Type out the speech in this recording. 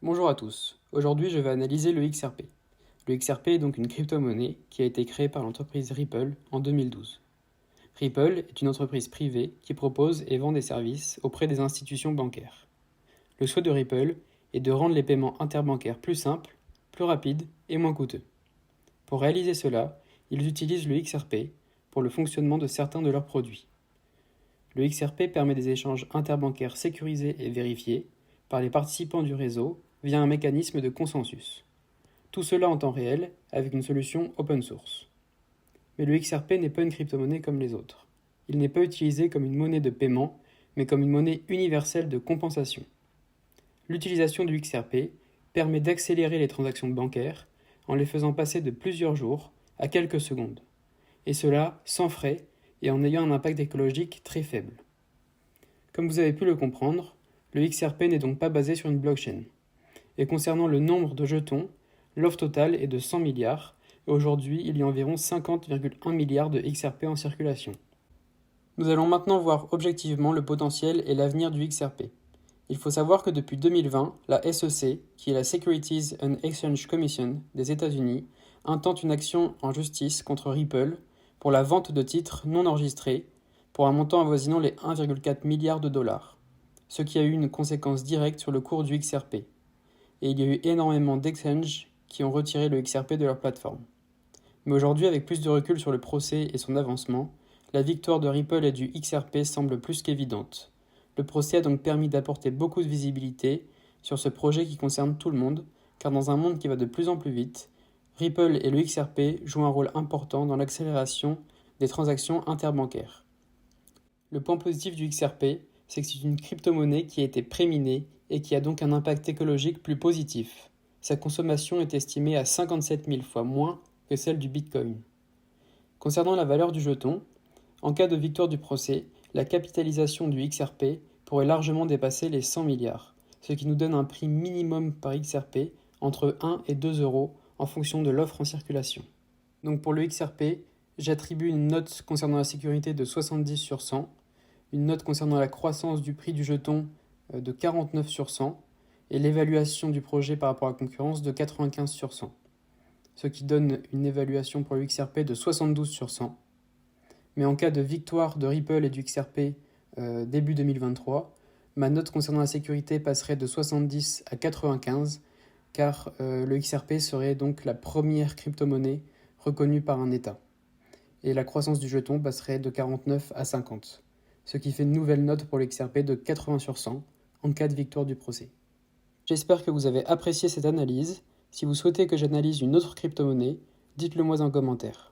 Bonjour à tous, aujourd'hui je vais analyser le XRP. Le XRP est donc une crypto-monnaie qui a été créée par l'entreprise Ripple en 2012. Ripple est une entreprise privée qui propose et vend des services auprès des institutions bancaires. Le souhait de Ripple est de rendre les paiements interbancaires plus simples, plus rapides et moins coûteux. Pour réaliser cela, ils utilisent le XRP pour le fonctionnement de certains de leurs produits. Le XRP permet des échanges interbancaires sécurisés et vérifiés par les participants du réseau via un mécanisme de consensus. Tout cela en temps réel avec une solution open source. Mais le XRP n'est pas une crypto-monnaie comme les autres. Il n'est pas utilisé comme une monnaie de paiement, mais comme une monnaie universelle de compensation. L'utilisation du XRP permet d'accélérer les transactions bancaires en les faisant passer de plusieurs jours à quelques secondes. Et cela sans frais et en ayant un impact écologique très faible. Comme vous avez pu le comprendre, le XRP n'est donc pas basé sur une blockchain. Et concernant le nombre de jetons, l'offre totale est de 100 milliards, et aujourd'hui il y a environ 50,1 milliards de XRP en circulation. Nous allons maintenant voir objectivement le potentiel et l'avenir du XRP. Il faut savoir que depuis 2020, la SEC, qui est la Securities and Exchange Commission des États-Unis, intente une action en justice contre Ripple pour la vente de titres non enregistrés pour un montant avoisinant les 1,4 milliards de dollars, ce qui a eu une conséquence directe sur le cours du XRP. Et il y a eu énormément d'exchanges qui ont retiré le XRP de leur plateforme. Mais aujourd'hui, avec plus de recul sur le procès et son avancement, la victoire de Ripple et du XRP semble plus qu'évidente. Le procès a donc permis d'apporter beaucoup de visibilité sur ce projet qui concerne tout le monde, car dans un monde qui va de plus en plus vite, Ripple et le XRP jouent un rôle important dans l'accélération des transactions interbancaires. Le point positif du XRP, c'est que c'est une crypto-monnaie qui a été préminée et qui a donc un impact écologique plus positif. Sa consommation est estimée à 57 000 fois moins que celle du Bitcoin. Concernant la valeur du jeton, en cas de victoire du procès, la capitalisation du XRP pourrait largement dépasser les 100 milliards, ce qui nous donne un prix minimum par XRP entre 1 et 2 euros en fonction de l'offre en circulation. Donc pour le XRP, j'attribue une note concernant la sécurité de 70 sur 100, une note concernant la croissance du prix du jeton de 49 sur 100 et l'évaluation du projet par rapport à la concurrence de 95 sur 100, ce qui donne une évaluation pour le XRP de 72 sur 100. Mais en cas de victoire de Ripple et du XRP début 2023, ma note concernant la sécurité passerait de 70 à 95, car le XRP serait donc la première crypto-monnaie reconnue par un État. Et la croissance du jeton passerait de 49 à 50, ce qui fait une nouvelle note pour le XRP de 80 sur 100 en cas de victoire du procès. J'espère que vous avez apprécié cette analyse. Si vous souhaitez que j'analyse une autre crypto-monnaie, dites-le moi en commentaire.